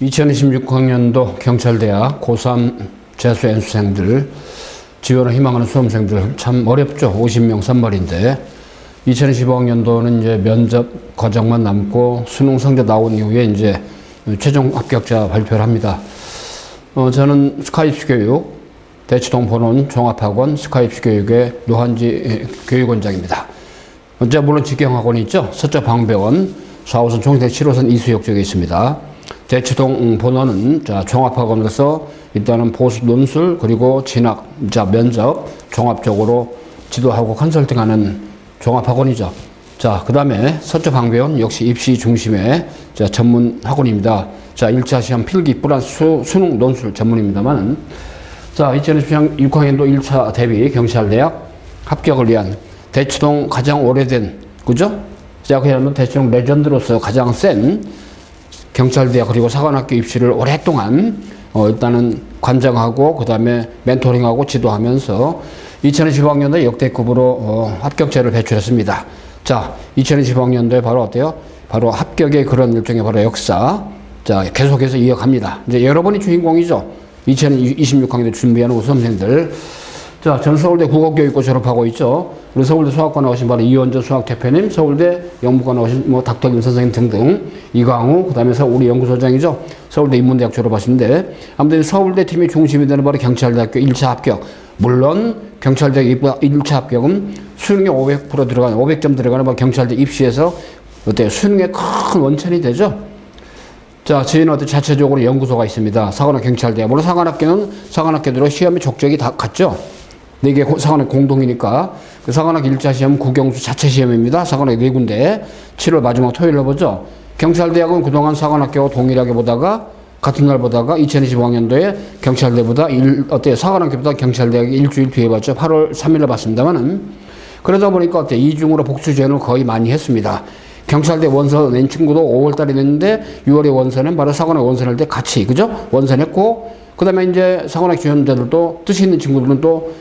2026학년도 경찰대학 고3 재수 N수생들 지원을 희망하는 수험생들 참 어렵죠. 50명 선발인데 2015학년도는 이제 면접 과정만 남고 수능 성적 나온 이후에 이제 최종 합격자 발표를 합니다. 저는 스카이프교육 대치동 본원 종합학원 스카이프교육의 노한지 교육원장입니다. 물론 직경학원이 있죠. 서쪽 방배원 4호선 총대 7호선 이수역 쪽에 있습니다. 대치동 본원은 종합학원으로서 일단은 보수 논술 그리고 진학, 면접 종합적으로 지도하고 컨설팅하는 종합학원이죠. 그 다음에 서쪽 방배원 역시 입시 중심의 전문 학원입니다. 1차 시험 필기 플러스 수능 논술 전문입니다만 2026학년도 1차 대비 경찰대학 합격을 위한 대치동 가장 오래된, 그죠? 그야말로 대치동 레전드로서 가장 센 경찰대학 그리고 사관학교 입시를 오랫동안 일단은 관장하고 그 다음에 멘토링하고 지도하면서 2025학년도에 역대급으로 합격자를 배출했습니다. 2025학년도에 바로 어때요? 바로 합격의 그런 일종의 바로 역사. 계속해서 이어갑니다. 이제 여러분이 주인공이죠. 2026학년도 준비하는 수험생들. 전 서울대 국어교육고 졸업하고 있죠. 우리 서울대 수학과 나오신 바로 이원조 수학대표님, 서울대 영문과 나오신 닥터김 선생님 등등, 이광우, 그 다음에 우리 연구소장이죠. 서울대 인문대학 졸업하신데, 아무튼 서울대 팀이 중심이 되는 바로 경찰대학교 1차 합격. 물론, 경찰대학 1차 합격은 수능에 500% 들어가는, 500점 들어가는 바로 경찰대 입시에서 어때요? 수능의 큰 원천이 되죠. 저희는 자체적으로 연구소가 있습니다. 사관학 경찰대학. 물론 사관학교는 사관학교대로 시험의 족적이 다 같죠. 4개 사관학 공동이니까. 그 사관학 1차 시험 국영수 자체 시험입니다. 사관학 4군데. 7월 마지막 토요일로 보죠. 경찰대학은 그동안 사관학교와 동일하게 보다가, 같은 날 보다가 2025학년도에 경찰대보다 사관학교보다 경찰대학이 일주일 뒤에 봤죠. 8월 3일에 봤습니다만은. 그러다 보니까 이중으로 복수 지원을 거의 많이 했습니다. 경찰대 원서 낸 친구도 5월달에 냈는데 6월에 원서는 바로 사관학 원서낼 때 같이, 그죠? 원서냈고, 그 다음에 이제 사관학 지원자들도 뜻이 있는 친구들은 또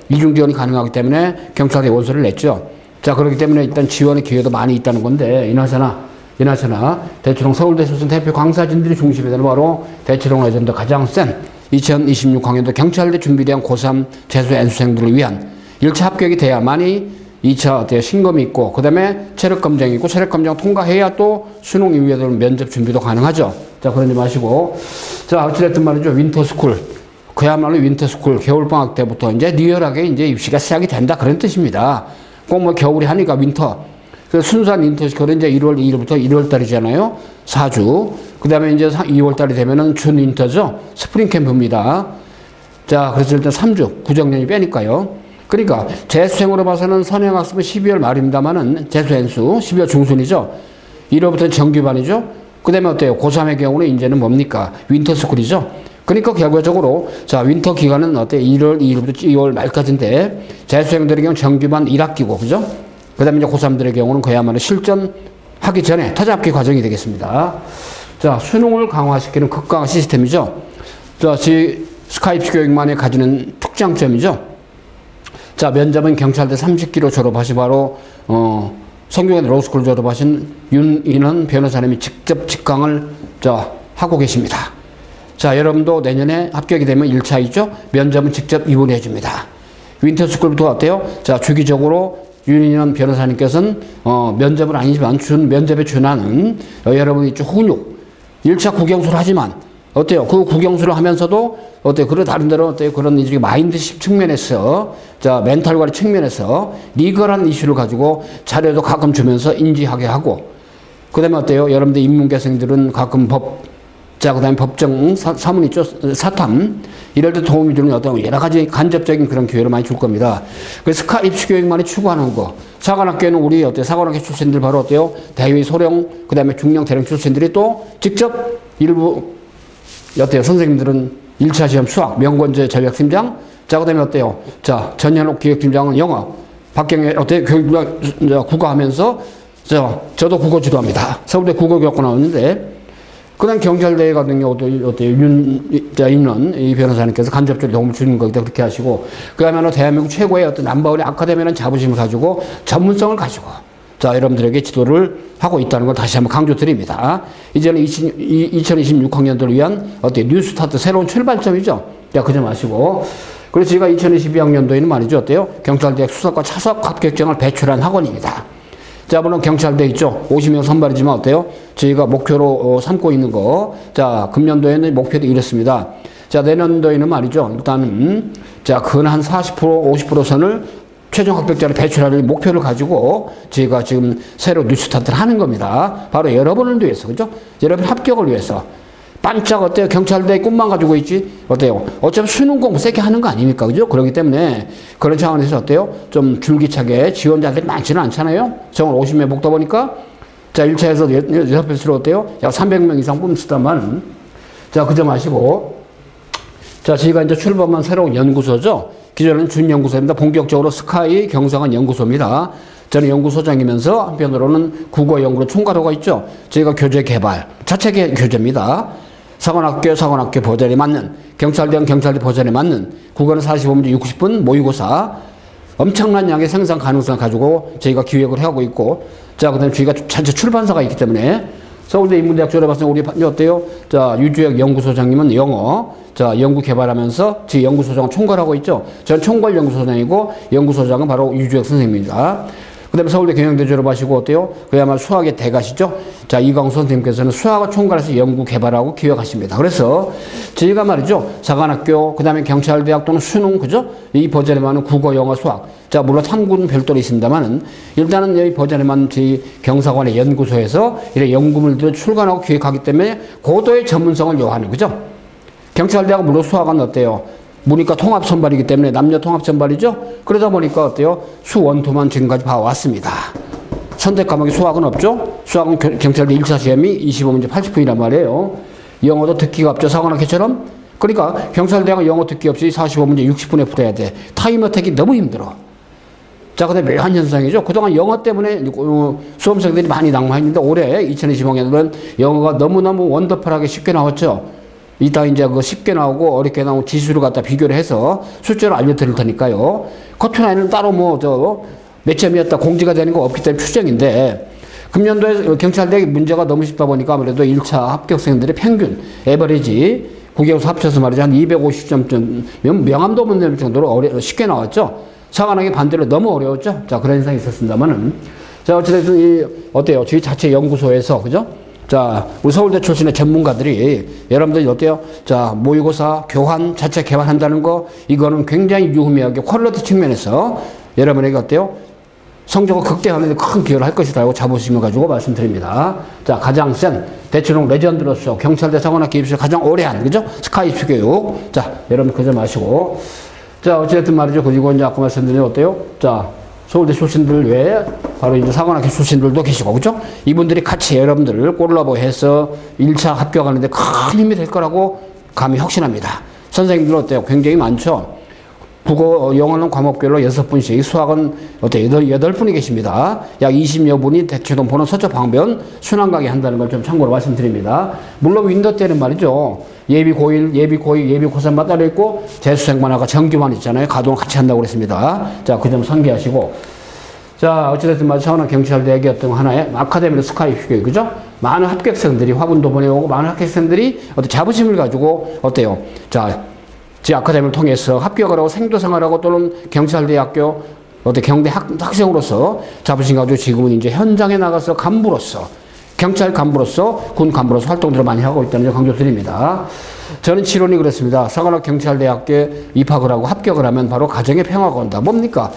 이중 지원이 가능하기 때문에 경찰대 원서를 냈죠. 그렇기 때문에 일단 지원의 기회도 많이 있다는 건데, 이나저나 대치동 서울대 소속 대표 강사진들이 중심이 되는 바로 대치동 레전드 가장 센 2026학년도 경찰대 준비대학 고3 재수 N수생들을 위한 1차 합격이 돼야만이 2차 신검이 있고, 그 다음에 체력검정이 있고, 체력검정 통과해야 또 수능 이후에도 면접 준비도 가능하죠. 그러지 마시고. 어찌됐든 말이죠. 윈터스쿨. 그야말로 윈터스쿨. 겨울방학 때부터 이제 리얼하게 이제 입시가 시작이 된다. 그런 뜻입니다. 꼭 겨울이 하니까 윈터. 순수한 윈터스쿨은 이제 1월 2일부터 1월달이잖아요. 4주. 그 다음에 이제 2월달이 되면은 준 윈터죠. 스프링 캠프입니다. 그래서 일단 3주. 구정년이 빼니까요. 그러니까 재수생으로 봐서는 선행학습은 12월 말입니다만은 재수 N수 12월 중순이죠. 1월부터는 정규반이죠. 그 다음에 고3의 경우는 이제는 뭡니까? 윈터스쿨이죠. 그러니까 결과적으로 윈터 기간은 1월 2일부터 2월 말까지인데 재수생들의 경우 정규반 1학기고, 그죠? 그 다음에 이제 고3들의 경우는 그야말로 실전하기 전에 터잡기 과정이 되겠습니다. 수능을 강화시키는 극강화 시스템이죠. 스카이프 교육만이 가지는 특장점이죠. 면접은 경찰대 30기로 졸업하시 바로 성균관 로스쿨 졸업하신 윤인원 변호사님이 직접 직강을 하고 계십니다. 여러분도 내년에 합격이 되면 1차이죠. 면접은 직접 입원해 줍니다. 윈터스쿨부터 어때요? 주기적으로 윤인원 변호사님께서는 면접은 아니지만 면접에 준하는 여러분이 훈육 1차 국영수를 하지만 그 국영수를 하면서도 그런 다른 데로 그런 이제 마인드십 측면에서 멘탈 관리 측면에서 리거란 이슈를 가지고 자료도 가끔 주면서 인지하게 하고, 그 다음에 여러분들 인문계생들은 가끔 그 다음에 법정 사문 있죠. 사탐 이럴 때 도움이 되는 여러 가지 간접적인 그런 기회를 많이 줄 겁니다. 그래서 스카 입시 교육만이 추구하는 거. 사관학교는 우리 사관학교 출신들 바로 대위 소령 그 다음에 중령 대령 출신들이 또 직접 일부 선생님들은 1차 시험 수학, 명권제 전략팀장, 그 다음에 전현옥 기획팀장은 영어, 박경혜 국어 하면서, 저도 국어 지도합니다. 서울대 국어교육과 나왔는데, 그 다음 경찰대회 같은 경우도 윤인원 이 변호사님께서 간접적으로 도움을 주는 거기다 그렇게 하시고, 그 다음에 대한민국 최고의 남바울의 아카데미라는 자부심을 가지고 전문성을 가지고, 자, 여러분들에게 지도를 하고 있다는 걸 다시 한번 강조드립니다. 이제는 2026학년들을 위한 뉴스타트 새로운 출발점이죠. 자, 그 점 아시고. 그래서 저희가 2022학년도에는 말이죠. 어때요? 경찰대학 수석과 차석 합격증을 배출한 학원입니다. 자, 물론 경찰대 있죠. 50명 선발이지만 어때요? 저희가 목표로 삼고 있는 거. 자, 금년도에는 목표도 이렇습니다. 자, 내년도에는 말이죠. 일단은, 자, 근 한 40%, 50% 선을 최종 합격자를 배출할 목표를 가지고 저희가 지금 새로 뉴스타트를 하는 겁니다. 바로 여러분을 위해서, 그죠? 여러분 합격을 위해서. 반짝 어때요? 경찰대 꿈만 가지고 있지? 어때요? 어차피 수능 공부 세게 하는 거 아닙니까? 그죠? 그렇기 때문에 그런 차원에서 어때요? 좀 줄기차게 지원자들이 많지는 않잖아요? 정원 50명 뽑다 보니까 자, 1차에서 6배수로 어때요? 약 300명 이상 뽑습니다만 자, 그 점 아시고 자, 저희가 이제 출범한 새로운 연구소죠. 기존에는 준연구소입니다. 본격적으로 스카이 경상한 연구소입니다. 저는 연구소장이면서 한편으로는 국어연구로 총괄호가 있죠. 저희가 교재 개발, 자체 교재입니다. 사관학교 버전에 맞는, 경찰대학 경찰대 버전에 맞는, 국어는 45문제 60분 모의고사, 엄청난 양의 생산 가능성을 가지고 저희가 기획을 하고 있고, 자, 그 다음에 저희가 자체 출판사가 있기 때문에, 서울대 인문대학 졸업학생 우리 어때요? 자, 유주혁 연구소장님은 영어, 자, 연구 개발하면서 제 연구소장을 총괄하고 있죠. 저는 총괄 연구소장이고, 연구소장은 바로 유주혁 선생님입니다. 그 다음에 서울대 경영대 졸업하시고 어때요? 그야말로 수학의 대가시죠? 자, 이광수 선생님께서는 수학을 총괄해서 연구 개발하고 기획하십니다. 그래서 저희가 말이죠. 사관학교, 그 다음에 경찰대학 또는 수능, 그죠? 이 버전에 맞는 국어, 영어, 수학. 자, 물론 탐구는 별도로 있습니다만은 일단은 여기 버전에 맞는 저희 경사관의 연구소에서 이런 연구물들을 출간하고 기획하기 때문에 고도의 전문성을 요하는, 그죠? 경찰대학은 물론 수학은 어때요? 문이과 통합 선발이기 때문에 남녀 통합 선발이죠. 그러다 보니까 어때요? 수 원투만 지금까지 봐왔습니다. 선택 과목이 수학은 없죠. 수학은 경찰대 1차 시험이 25문제 80분이란 말이에요. 영어도 듣기가 없죠. 사관학교처럼. 그러니까 경찰대학은 영어 듣기 없이 45문제 60분에 풀어야 돼. 타임어택이 너무 힘들어. 자, 근데 묘한 현상이죠. 그동안 영어 때문에 수험생들이 많이 낙마했는데 올해 2025년도는 영어가 너무너무 원더풀하게 쉽게 나왔죠. 이따 이제 그 쉽게 나오고 어렵게 나오고 지수를 갖다 비교를 해서 숫자로 알려드릴 테니까요. 커튼라인은 따로 몇 점이었다 공지가 되는 거 없기 때문에 추정인데 금년도에 경찰대학 문제가 너무 쉽다 보니까 아무래도 1차 합격생들의 평균, 에버리지 국영수 합쳐서 말이죠. 한 250점, 명함도 못 내는 정도로 쉽게 나왔죠. 사관학이 반대로 너무 어려웠죠. 자, 그런 현상이 있었습니다만은. 자, 어찌됐든 어때요? 저희 자체 연구소에서, 그죠? 자, 우리 서울대 출신의 전문가들이 여러분들이 어때요? 자, 모의고사, 교환, 자체 개발한다는 거, 이거는 굉장히 유의미하게 퀄리티 측면에서 여러분에게 어때요? 성적을 극대화하는 데 큰 기여를 할 것이라고 자부심을 가지고 말씀드립니다. 자, 가장 센 대치동 레전드로서 경찰대 사관학교 입시를 가장 오래 한, 그죠? 스카이 교육. 자, 여러분 그 점 아시고. 자, 어쨌든 말이죠. 그리고 이제 아까 말씀드린 어때요? 자, 서울대 출신들 외에 바로 이제 사관학교 출신들도 계시고, 그죠? 이분들이 같이 여러분들을 콜라보해서 1차 합격하는데 큰 힘이 될 거라고 감히 확신합니다. 선생님들 어때요? 굉장히 많죠? 국어, 영어는 과목별로 6분씩, 수학은 어때요? 8분이 계십니다. 약 20여 분이 대치동 보는 서적 방변 순환 강의 한다는 걸 좀 참고로 말씀드립니다. 물론 윈도 때는 말이죠. 예비 고1, 예비 고2, 예비 고3만 따로 있고 재수생만하고 정규만 있잖아요. 가동을 같이 한다고 그랬습니다. 자, 그 점 상기하시고. 자, 어찌됐든 말이죠. 서울대 경찰대학의 어떤 하나의 아카데미로 스카이 교육, 그죠? 많은 합격생들이 화분도 보내오고 많은 합격생들이 어떤 자부심을 가지고 어때요? 자, 제 아카데미를 통해서 합격을 하고 생도생활하고 또는 경찰대학교 어떤 경대 학생으로서 자부심 가지고 지금은 이제 현장에 나가서 간부로서 경찰 간부로서 군 간부로서 활동들을 많이 하고 있다는 점 강조드립니다. 저는 치론이 그렇습니다. 사관학 경찰대학교에 입학을 하고 합격을 하면 바로 가정의 평화가 온다. 뭡니까?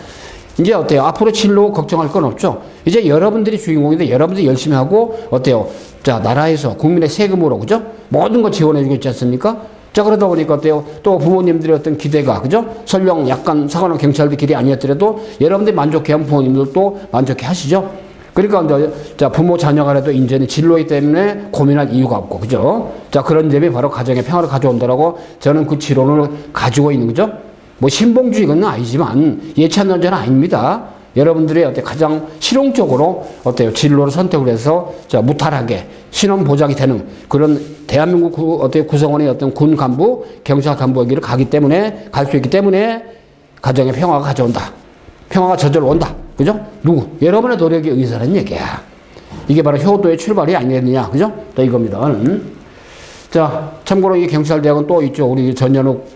이제 어때요? 앞으로 진로 걱정할 건 없죠. 이제 여러분들이 주인공인데 여러분들이 열심히 하고 어때요? 자, 나라에서 국민의 세금으로, 그죠? 모든 거 지원해주고 있지 않습니까? 자, 그러다 보니까 어때요? 또 부모님들의 어떤 기대가, 그죠? 설령 약간 사관학 경찰대 길이 아니었더라도 여러분들이 만족해하면 부모님들도 만족해 하시죠? 그러니까 이제 자, 부모 자녀 간에도 이제는 진로이기 때문에 고민할 이유가 없고, 그죠? 자, 그런 점이 바로 가정의 평화를 가져온다라고 저는 그 지론을 가지고 있는, 그죠? 뭐 신봉주의는 아니지만 예찬 논제는 아닙니다. 여러분들이 어때 가장 실용적으로 어때요? 진로를 선택을 해서 자, 무탈하게 신원 보장이 되는 그런 대한민국 어때 구성원의 어떤 군 간부, 경찰 간부 여기를 가기 때문에 갈 수 있기 때문에 가정의 평화가 가져온다. 평화가 저절로 온다. 그죠? 누구? 여러분의 노력에 의해서라는 얘기야. 이게 바로 효도의 출발이 아니겠느냐. 그죠? 또 이겁니다. 자, 참고로 이 경찰대학은 또 있죠. 우리 전현욱,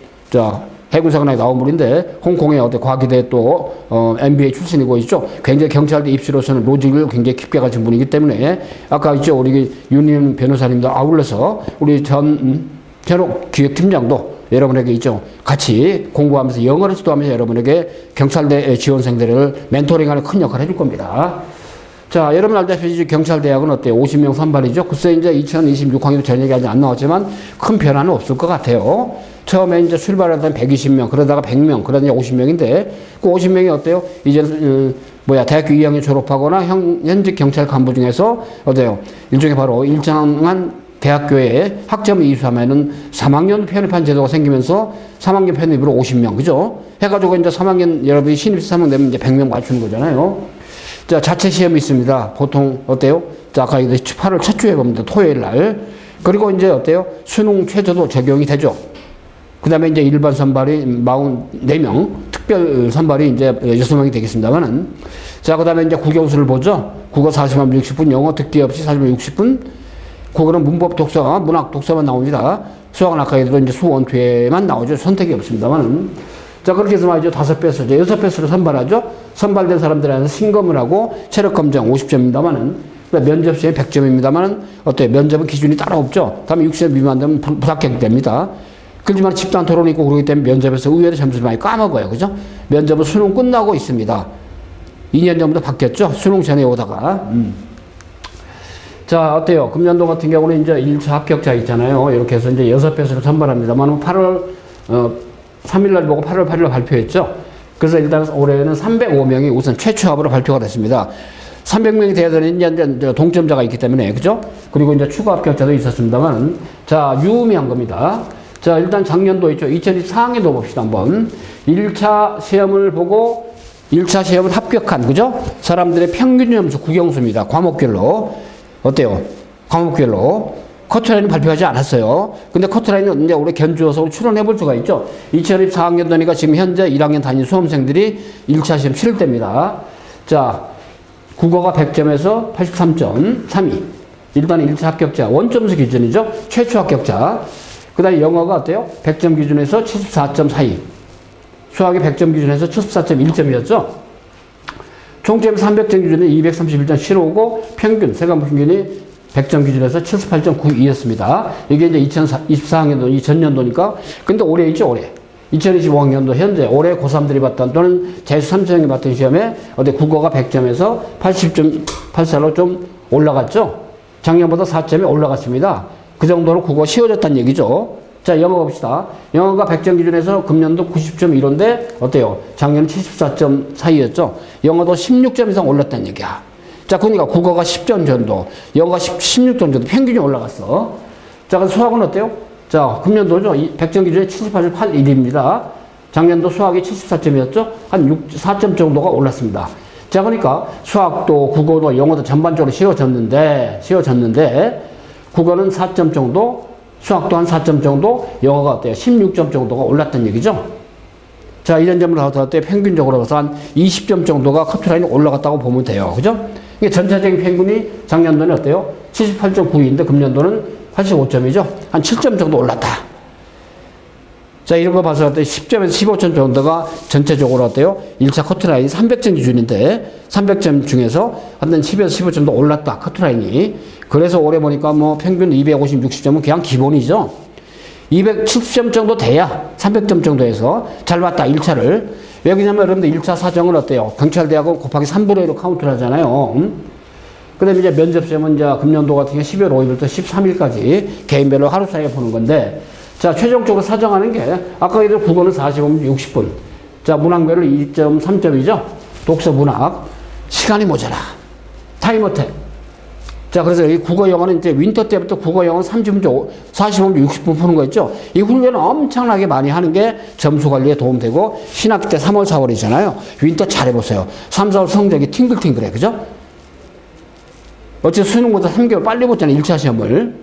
해군사관학에 나온 분인데, 홍콩의 어떤 과기대 또, MBA 출신이고 있죠. 굉장히 경찰대 입시로서는 로직을 굉장히 깊게 가진 분이기 때문에, 아까 있죠. 우리 윤임 변호사님도 아울러서 우리 전욱 기획팀장도 여러분에게 있죠. 같이 공부하면서 영어를 지도하면서 여러분에게 경찰대 지원생들을 멘토링하는 큰 역할을 해줄 겁니다. 자, 여러분 알다시피 경찰대학은 어때요? 50명 선발이죠. 글쎄 이제 2026학년도 전역이 아직 안 나왔지만 큰 변화는 없을 것 같아요. 처음에 이제 출발할 때는 120명, 그러다가 100명, 그러다가 50명인데 그 50명이 어때요? 이제 대학교 2학년 졸업하거나 현직 경찰 간부 중에서 어때요? 일종의 바로 일정한 대학교에 학점을 이수하면은 3학년 편입한 제도가 생기면서 3학년 편입으로 50명, 그죠? 해가지고 이제 3학년 여러분이 신입 3학 되면 이제 100명 맞추는 거잖아요. 자, 자체 시험이 있습니다. 보통 어때요? 자, 아까 8월 첫 주에 봅니다. 토요일 날. 그리고 이제 어때요? 수능 최저도 적용이 되죠. 그 다음에 이제 일반 선발이 44명, 특별 선발이 이제 6명이 되겠습니다만은. 자, 그 다음에 이제 국영수를 보죠. 국어 40분 60분, 영어 듣기 없이 40분 60분. 국어는 문법 독서, 문학 독서만 나옵니다. 수학은 아까 얘기했던 이제 수원투에만 나오죠. 선택이 없습니다만은. 자, 그렇게 해서 말이죠. 5배수죠. 6배수로 선발하죠. 선발된 사람들한테 신검을 하고 체력 검정 50점입니다만은. 면접 시험에 100점입니다만은 어때요? 면접은 기준이 따로 없죠. 다음에 60점 미만 되면 불합격됩니다. 그렇지만 집단 토론이 있고 그러기 때문에 면접에서 의외로 점수를 많이 까먹어요. 그죠? 면접은 수능 끝나고 있습니다. 2년 전부터 바뀌었죠. 수능 전에 오다가. 자, 어때요? 금년도 같은 경우는 이제 1차 합격자 있잖아요. 이렇게 해서 이제 6배수를 선발합니다만 8월 3일날 보고 8월 8일날 발표했죠. 그래서 일단 올해는 305명이 우선 최초합으로 발표가 됐습니다. 300명이 돼야 되는 이제 동점자가 있기 때문에, 그죠? 그리고 이제 추가 합격자도 있었습니다만, 자, 유의미한 겁니다. 자, 일단 작년도 있죠. 2024학년도 봅시다, 한번. 1차 시험을 보고 1차 시험을 합격한, 그죠? 사람들의 평균 점수 국영수입니다. 과목별로. 어때요? 과목별로. 커트라인은 발표하지 않았어요. 근데 커트라인은 이제 올해 견주어서 추론해 볼 수가 있죠. 2024학년도니까 지금 현재 1학년 다니는 수험생들이 1차 시험 치를 때입니다. 자, 국어가 100점에서 83.32. 일단 1차 합격자. 원점수 기준이죠. 최초 합격자. 그 다음에 영어가 어때요? 100점 기준에서 74.42. 수학이 100점 기준에서 74.1점이었죠. 총점이 300점 기준에 231.75고 평균, 세과목 평균이 100점 기준에서 78.92였습니다. 이게 이제 2024학년도, 2000년도니까. 근데 올해 있죠, 올해. 2025학년도 현재 올해 고3들이 봤던 또는 재수 3수생이 봤던 시험에 어때 국어가 100점에서 80.84로 좀 올라갔죠. 작년보다 4점이 올라갔습니다. 그 정도로 국어 쉬워졌다는 얘기죠. 자, 영어 봅시다. 영어가 100점 기준에서 금년도 90.15인데 어때요? 작년 74.42였죠. 영어도 16점 이상 올랐다는 얘기야. 자, 그러니까 국어가 10점 정도, 영어가 16점 정도 평균이 올라갔어. 자, 그래서 수학은 어때요? 자, 금년도죠. 100점 기준에 78.81입니다. 작년도 수학이 74점이었죠. 한 4점 정도가 올랐습니다. 자, 그러니까 수학도 국어도 영어도 전반적으로 쉬워졌는데 국어는 4점 정도, 수학도 한 4점 정도, 영어가 어때요? 16점 정도가 올랐다는 얘기죠. 자, 1년 전부터 어때요? 평균적으로 해서 한 20점 정도가 커트라인이 올라갔다고 보면 돼요. 그죠? 이게 전체적인 평균이 작년도는 어때요? 78.92인데 금년도는 85점이죠. 한 7점 정도 올랐다. 자, 이런 거 봐서 어때요? 10점에서 15점 정도가 전체적으로 어때요? 1차 커트라인이 300점 기준인데 300점 중에서 한 10에서 15점 더 올랐다. 커트라인이. 그래서 올해 보니까 뭐 평균 250, 60점은 그냥 기본이죠. 270점 정도 돼야 300점 정도에서 잘 봤다. 1차를. 왜 그러냐면 여러분들 1차 사정은 어때요? 경찰대학은 곱하기 3분의 1로 카운트를 하잖아요. 그 다음에 이제 면접시험은 이제 금년도 같은 경우 12월 5일부터 13일까지 개인별로 하루 사이에 보는 건데, 자, 최종적으로 사정하는 게, 아까 얘기한 국어는 45분, 60분. 자, 문학별로 2.3점이죠. 독서 문학. 시간이 모자라. 타임어택. 자, 그래서 이 국어 영어는 이제 윈터 때부터 국어 영어는 30분, 45분, 60분 푸는 거 있죠. 이 훈련을 엄청나게 많이 하는 게 점수 관리에 도움되고, 신학기 때 3월, 4월이잖아요. 윈터 잘해보세요. 3, 4월 성적이 팅글팅글해. 그죠? 어째 수능보다 3개월 빨리 붙잖아요. 1차 시험을.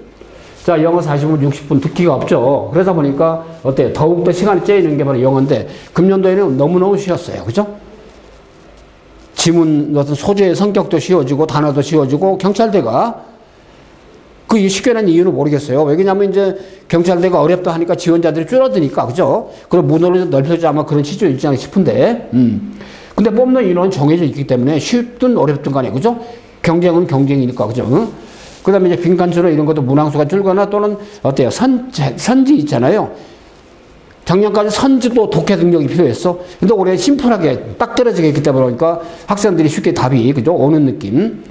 자, 영어 40분, 60분 듣기가 없죠. 그러다 보니까 어때요? 더욱더 시간이 째이는 게 바로 영어인데, 금년도에는 너무너무 쉬웠어요. 그죠? 지문 어떤 소재의 성격도 쉬워지고 단어도 쉬워지고 경찰대가 그 쉽게 난 이유는 모르겠어요. 왜냐면 이제 경찰대가 어렵다 하니까 지원자들이 줄어드니까 그죠? 그럼 문호를 넓혀주자 아마 그런 취지로 있지 않을까 싶은데 근데 뽑는 인원은 정해져 있기 때문에 쉽든 어렵든 간에 그죠? 경쟁은 경쟁이니까 그죠? 그 다음에 이제 빈칸수로 이런 것도 문항수가 줄거나 또는 어때요? 선지 있잖아요. 작년까지 선지도 독해 능력이 필요했어. 근데 올해 심플하게 딱 떨어지게 했기 때문에 그러니까 학생들이 쉽게 답이 그죠? 오는 느낌.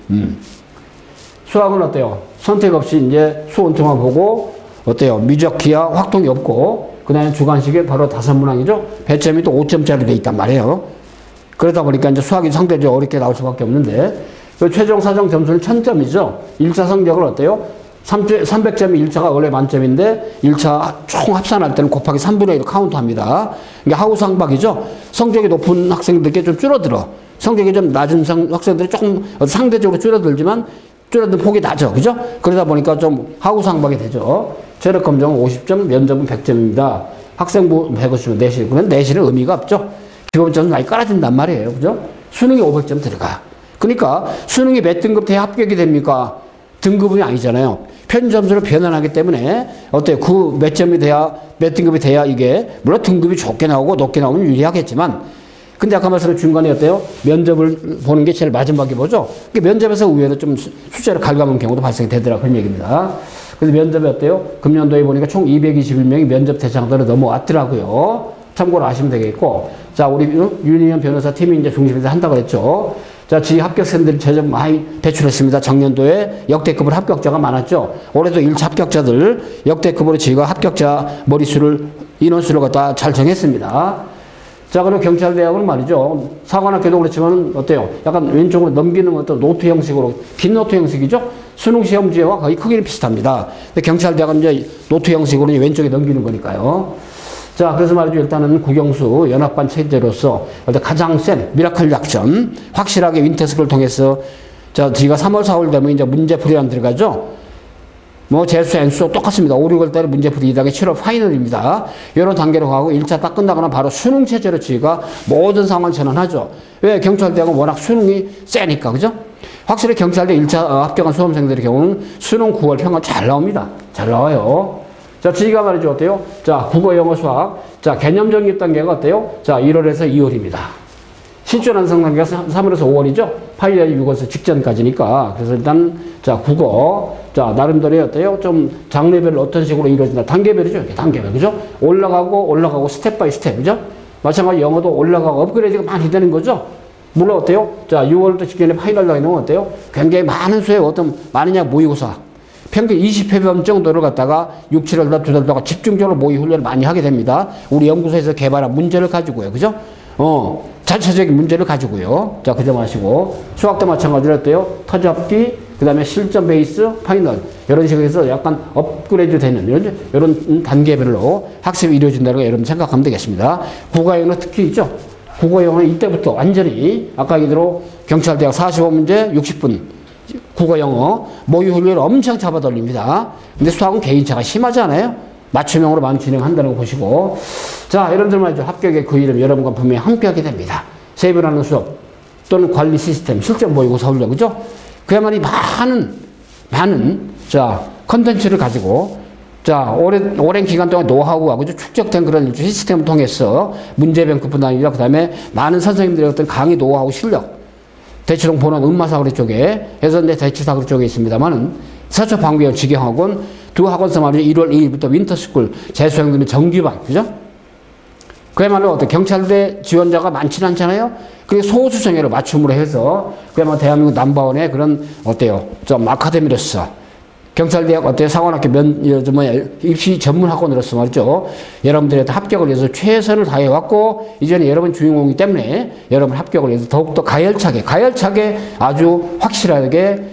수학은 어때요? 선택 없이 이제 수원투만 보고 어때요? 미적, 기하, 확통이 없고 그 다음에 주관식에 바로 5문항이죠? 배점이 또 5점짜리 돼 있단 말이에요. 그러다 보니까 이제 수학이 상대적으로 어렵게 나올 수밖에 없는데 그 최종 사정 점수는 1000점이죠. 1차 성적을 어때요? 300점이 1차가 원래 만점인데 1차 총 합산할 때는 곱하기 3분의 1로 카운트합니다. 이게 하우상박이죠. 성적이 높은 학생들께 좀 줄어들어. 성적이 좀 낮은 학생들이 조금 상대적으로 줄어들지만 줄어든 폭이 낮죠. 그죠? 그러다 보니까 좀 하우상박이 되죠. 체력 검정은 50점, 면접은 100점입니다. 학생부 150점, 내실. 그러면 내실은 의미가 없죠. 기본점은 많이 깔아준단 말이에요. 그죠? 수능이 500점 들어가. 그러니까 수능이 몇 등급 돼야 합격이 됩니까? 등급이 아니잖아요. 편점수로 변환하기 때문에 어때요? 그 몇 점이 돼야 몇 등급이 돼야 이게 물론 등급이 좋게 나오고 높게 나오면 유리하겠지만 근데 아까 말씀드린 중간에 어때요? 면접을 보는 게 제일 마지막에 보죠. 면접에서 의외로 좀 숫자를 갉아먹는 경우도 발생이 되더라 그런 얘기입니다. 그래서 면접이 어때요? 금년도에 보니까 총 221명이 면접 대상자로 넘어왔더라고요. 참고로 아시면 되겠고 자 우리 윤희연 변호사 팀이 이제 중심에서 한다고 했죠. 자, 지 합격생들이 제법 많이 배출했습니다. 작년도에 역대급으로 합격자가 많았죠. 올해도 1차 합격자들 역대급으로 지가 합격자 머리수를 인원수를 갖다 잘 정했습니다. 자, 그리고 경찰대학은 말이죠. 사관학교도 그렇지만 어때요? 약간 왼쪽으로 넘기는 어떤 노트 형식으로 긴 노트 형식이죠. 수능 시험지와 거의 크기는 비슷합니다. 근데 경찰대학은 이제 노트 형식으로 왼쪽에 넘기는 거니까요. 자, 그래서 말이죠. 일단은 국영수 연합반 체제로서 가장 센 미라클 작전, 확실하게 윈테스트를 통해서 자, 저희가 3월, 4월 되면 이제 문제풀이란 들어가죠. 뭐 재수, N수 똑같습니다. 5, 6월 달에 문제풀이 2단계 7월 파이널입니다. 이런 단계로 가고 1차 딱 끝나거나 바로 수능 체제로 저희가 모든 상황을 전환하죠. 왜? 경찰대학은 워낙 수능이 세니까, 그죠? 확실히 경찰대 1차 합격한 수험생들의 경우는 수능 9월 평가 잘 나옵니다. 잘 나와요. 자, 저희가 말이죠. 어때요? 자, 국어, 영어, 수학. 자, 개념 정립 단계가 어때요? 자, 1월에서 2월입니다. 실전 완성 단계가 3월에서 5월이죠? 파이널이 6월에서 직전까지니까. 그래서 일단, 자, 국어. 자, 나름대로 어때요? 좀 장르별로 어떤 식으로 이루어진다. 단계별이죠. 이렇게 단계별. 그죠? 올라가고, 스텝 바이 스텝. 그죠? 마찬가지로 영어도 올라가고 업그레이드가 많이 되는 거죠? 물론 어때요? 자, 6월부터 직전에 파이널 나이는 어때요? 굉장히 많은 수의 어떤, 많으냐 모의고사. 평균 20회범 정도를 갖다가 6, 7월 달, 2달 동안 집중적으로 모의 훈련을 많이 하게 됩니다. 우리 연구소에서 개발한 문제를 가지고요. 그죠? 자체적인 문제를 가지고요. 자, 그 점 아시고. 수학도 마찬가지로 어때요? 터잡기, 그 다음에 실전 베이스, 파이널. 이런 식으로 해서 약간 업그레이드 되는 이런 단계별로 학습이 이루어진다는 거 여러분 생각하면 되겠습니다. 국어영어는 특히 있죠? 국어영어는 이때부터 완전히 아까 얘기대로 경찰대학 45문제 60분. 국어, 영어, 모의 훈련을 엄청 잡아돌립니다. 근데 수학은 개인차가 심하지 않아요? 맞춤형으로 많이 진행한다는 거 보시고. 자, 여러분들 말이죠. 합격의 그 이름 여러분과 분명히 함께하게 됩니다. 세분하는 수업 또는 관리 시스템, 실전 모의고사 훈련, 그죠? 그야말로 많은, 자, 컨텐츠를 가지고, 자, 오랜 기간 동안 노하우와, 그죠? 축적된 그런 시스템을 통해서 문제뱅크뿐 아니라 그 다음에 많은 선생님들의 어떤 강의 노하우 실력, 대치동 본원 음마사거리 쪽에 해서 이제 대치사거리 쪽에 있습니다만은 서초방구형 직영학원 두 학원서 말이죠. 1월 2일부터 윈터스쿨 재수생들은 정규반, 그죠? 그야말로 어떤 경찰대 지원자가 많지는 않잖아요. 그게 소수생회로 맞춤으로 해서 그야말로 대한민국 넘버원의 그런 어때요? 좀 아카데미로서 경찰대학 어때요? 사관학교 입시 전문 학원으로서 말이죠. 여러분들의 합격을 위해서 최선을 다해왔고 이제는 여러분 주인공이기 때문에 여러분 합격을 위해서 더욱더 가열차게 아주 확실하게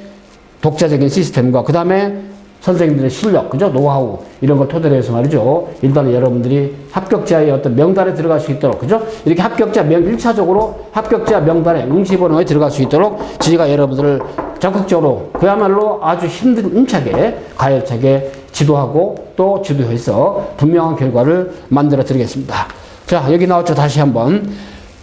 독자적인 시스템과 그 다음에 선생님들의 실력, 그죠? 노하우, 이런 걸 토대로 해서 말이죠. 일단은 여러분들이 합격자의 어떤 명단에 들어갈 수 있도록, 그죠? 이렇게 1차적으로 합격자 명단에 응시번호에 들어갈 수 있도록 저희가 여러분들을 적극적으로 그야말로 아주 힘차게, 가열차게 지도하고 또 지도해서 분명한 결과를 만들어 드리겠습니다. 자, 여기 나왔죠. 다시 한번.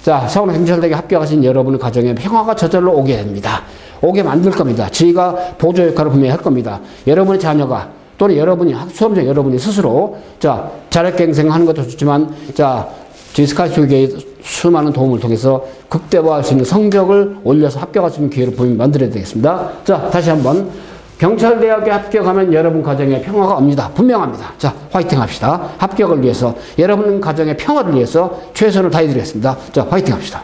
자, 서울경찰대학에 합격하신 여러분의 가정에 평화가 저절로 오게 됩니다. 오게 만들 겁니다. 지휘가 보조 역할을 분명히 할 겁니다. 여러분의 자녀가 또는 여러분이 수험생 여러분이 스스로 자 자력갱생하는 것도 좋지만 자 스카이 교육의 수많은 도움을 통해서 극대화할 수 있는 성적을 올려서 합격할 수 있는 기회를 분명히 만들어야 되겠습니다. 자, 다시 한번 경찰대학에 합격하면 여러분 가정에 평화가 옵니다. 분명합니다. 자, 화이팅 합시다. 합격을 위해서 여러분 가정의 평화를 위해서 최선을 다해드리겠습니다. 자, 화이팅 합시다.